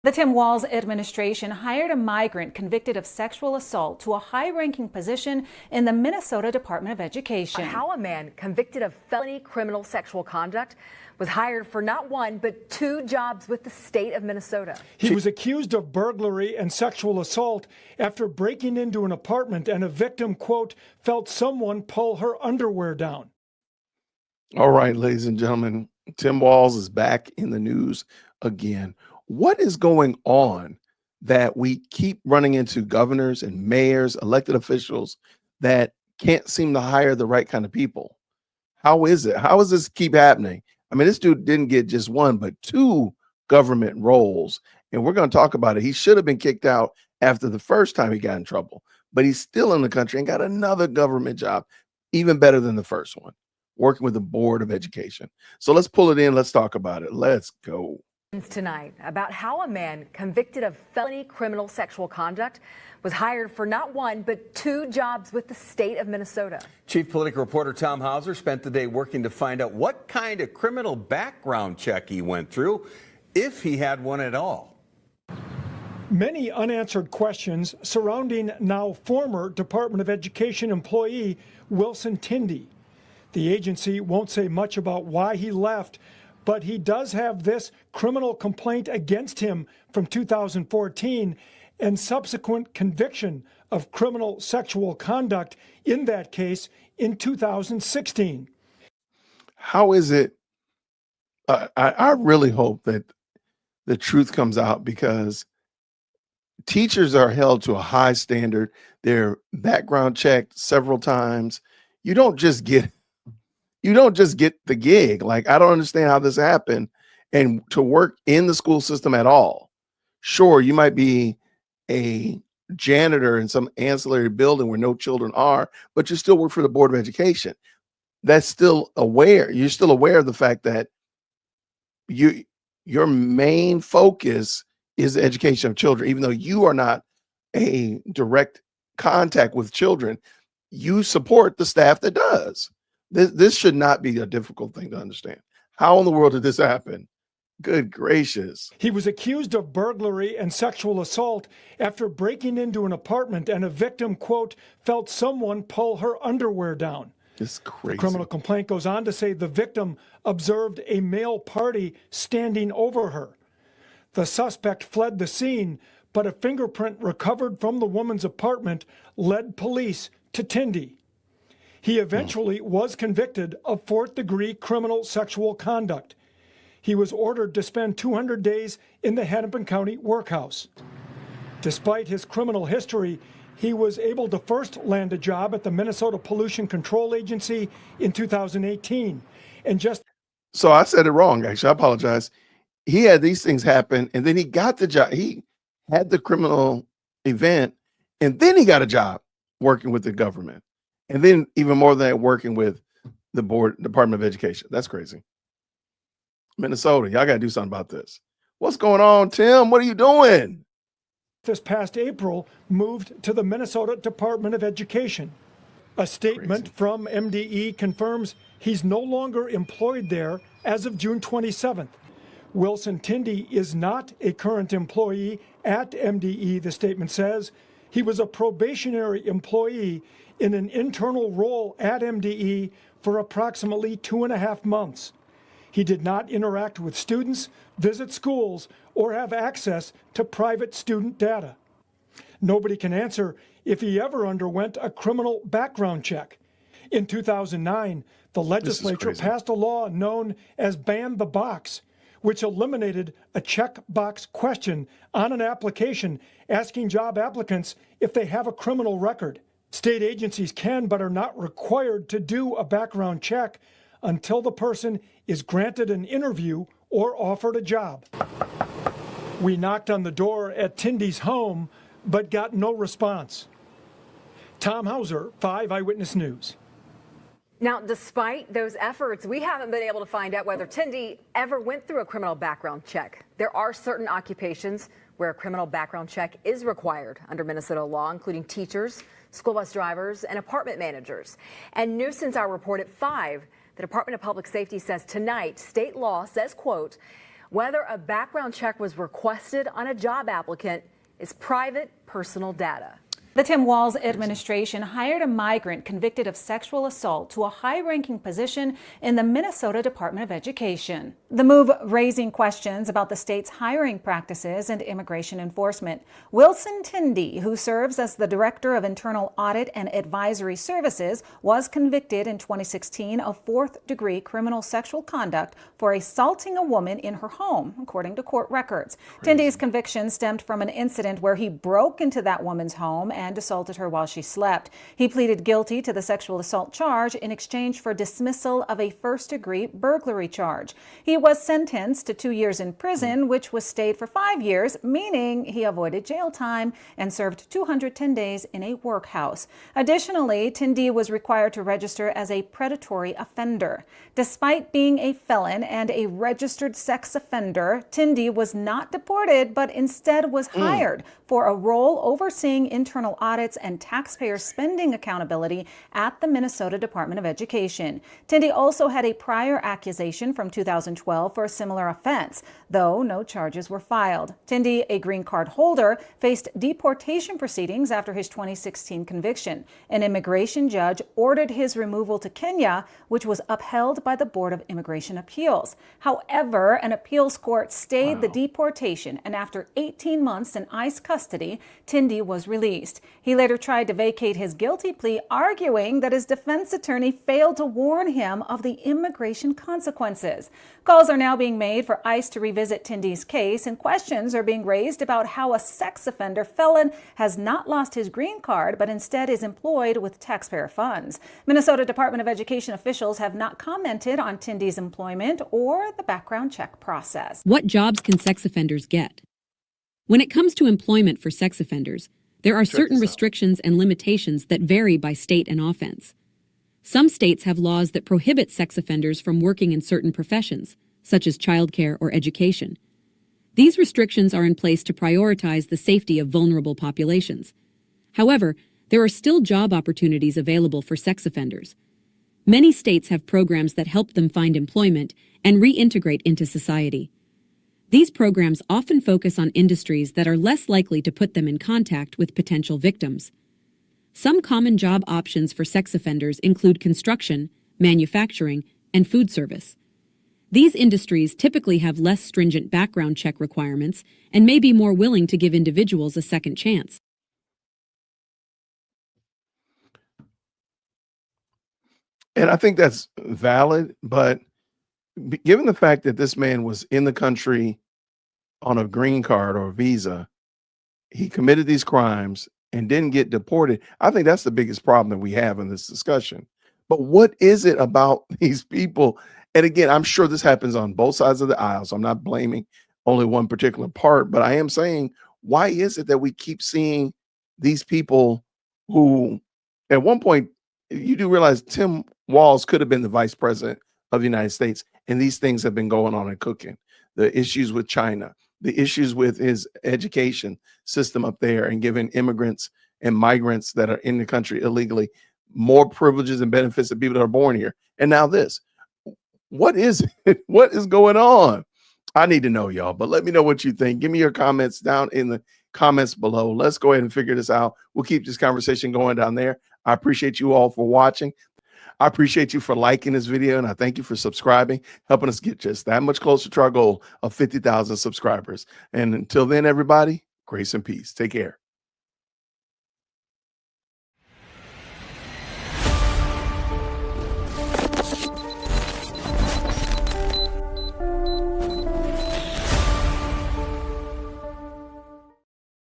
The Tim Walz administration hired a migrant convicted of sexual assault to a high-ranking position in the Minnesota Department of Education. How a man convicted of felony criminal sexual conduct was hired for not one, but 2 jobs with the state of Minnesota. He was accused of burglary and sexual assault after breaking into an apartment, and a victim, quote, felt someone pull her underwear down. All right, ladies and gentlemen, Tim Walz is back in the news again. What is going on that we keep running into governors and mayors, elected officials that can't seem to hire the right kind of people? How is it? How does this keep happening? I mean, this dude didn't get just 1, but 2 government roles, and we're going to talk about it. He should have been kicked out after the first time he got in trouble, but he's still in the country and got another government job, even better than the first one, working with the Board of Education. So let's pull it in. Let's talk about it. Let's go. Tonight about how a man convicted of felony criminal sexual conduct was hired for not 1, but 2 jobs with the state of Minnesota. Chief political reporter Tom Hauser spent the day working to find out what kind of criminal background check he went through, if he had one at all. Many unanswered questions surrounding now former Department of Education employee Wilson Tindy. The agency won't say much about why he left, but he does have this criminal complaint against him from 2014 and subsequent conviction of criminal sexual conduct in that case in 2016. How is it? I really hope that the truth comes out, because teachers are held to a high standard. They're background checked several times. You don't just get the gig. Like, I don't understand how this happened. And to work in the school system at all. Sure, you might be a janitor in some ancillary building where no children are, but you still work for the Board of Education. You're still aware of the fact that your main focus is the education of children. Even though you are not a direct contact with children, you support the staff that does. This should not be a difficult thing to understand. How in the world did this happen? Good gracious. He was accused of burglary and sexual assault after breaking into an apartment, and a victim, quote, felt someone pull her underwear down. It's crazy. The criminal complaint goes on to say the victim observed a male party standing over her. The suspect fled the scene, but a fingerprint recovered from the woman's apartment led police to Tindy. He eventually was convicted of 4th-degree criminal sexual conduct. He was ordered to spend 200 days in the Hennepin County workhouse. Despite his criminal history, he was able to first land a job at the Minnesota Pollution Control Agency in 2018. So I said it wrong, actually. I apologize. He had these things happen, and then he got the job. He had the criminal event, and then he got a job working with the government. And then even more than that, working with the Department of Education. That's crazy. Minnesota, y'all got to do something about this. What's going on, Tim? What are you doing? This past April, moved to the Minnesota Department of Education. A statement from MDE confirms he's no longer employed there as of June 27th. Wilson Tindy is not a current employee at MDE, the statement says. He was a probationary employee in an internal role at MDE for approximately 2.5 months. He did not interact with students, visit schools, or have access to private student data. Nobody can answer if he ever underwent a criminal background check. In 2009, the legislature passed a law known as Ban the Box, which eliminated a checkbox question on an application asking job applicants if they have a criminal record. State agencies can but are not required to do a background check until the person is granted an interview or offered a job. We knocked on the door at Tindy's home but got no response. Tom Hauser, 5 Eyewitness News. Now, despite those efforts, we haven't been able to find out whether Tindy ever went through a criminal background check. There are certain occupations where a criminal background check is required under Minnesota law, including teachers, school bus drivers, and apartment managers. And new since our report at 5, the Department of Public Safety says tonight state law says, quote, Whether a background check was requested on a job applicant is private, personal data. The Tim Walz administration hired a migrant convicted of sexual assault to a high-ranking position in the Minnesota Department of Education. The move raising questions about the state's hiring practices and immigration enforcement. Wilson Tindy, who serves as the Director of Internal Audit and Advisory Services, was convicted in 2016 of fourth-degree criminal sexual conduct for assaulting a woman in her home, according to court records. Tindy's conviction stemmed from an incident where he broke into that woman's home and assaulted her while she slept. He pleaded guilty to the sexual assault charge in exchange for dismissal of a first-degree burglary charge. He was sentenced to 2 years in prison, which was stayed for 5 years, meaning he avoided jail time and served 210 days in a workhouse. Additionally, Tindy was required to register as a predatory offender. Despite being a felon and a registered sex offender, Tindy was not deported, but instead was hired for a role overseeing internal audits and taxpayer spending accountability at the Minnesota Department of Education. Tindy also had a prior accusation from 2012 for a similar offense, though no charges were filed. Tindy, a green card holder, faced deportation proceedings after his 2016 conviction. An immigration judge ordered his removal to Kenya, which was upheld by the Board of Immigration Appeals. However, an appeals court stayed the deportation, and after 18 months in ICE custody, Tindy was released. He later tried to vacate his guilty plea, arguing that his defense attorney failed to warn him of the immigration consequences. Calls are now being made for ICE to revisit Tindy's case, and questions are being raised about how a sex offender felon has not lost his green card, but instead is employed with taxpayer funds. Minnesota Department of Education officials have not commented on Tindy's employment or the background check process. What jobs can sex offenders get? When it comes to employment for sex offenders, there are certain restrictions and limitations that vary by state and offense. Some states have laws that prohibit sex offenders from working in certain professions, such as childcare or education. These restrictions are in place to prioritize the safety of vulnerable populations. However, there are still job opportunities available for sex offenders. Many states have programs that help them find employment and reintegrate into society. These programs often focus on industries that are less likely to put them in contact with potential victims. Some common job options for sex offenders include construction, manufacturing, and food service. These industries typically have less stringent background check requirements and may be more willing to give individuals a second chance. And I think that's valid, but given the fact that this man was in the country on a green card or a visa, he committed these crimes and didn't get deported. I think that's the biggest problem that we have in this discussion. But what is it about these people? And again, I'm sure this happens on both sides of the aisle, so I'm not blaming only one particular part, but I am saying, why is it that we keep seeing these people who, at one point, you do realize Tim Walz could have been the vice president of the United States, and these things have been going on and cooking. The issues with China, the issues with his education system up there and giving immigrants and migrants that are in the country illegally more privileges and benefits than people that are born here. And now this. What is it? What is going on? I need to know, y'all, but let me know what you think. Give me your comments down in the comments below. Let's go ahead and figure this out. We'll keep this conversation going down there. I appreciate you all for watching. I appreciate you for liking this video, and I thank you for subscribing, helping us get just that much closer to our goal of 50,000 subscribers. And until then, everybody, grace and peace. Take care.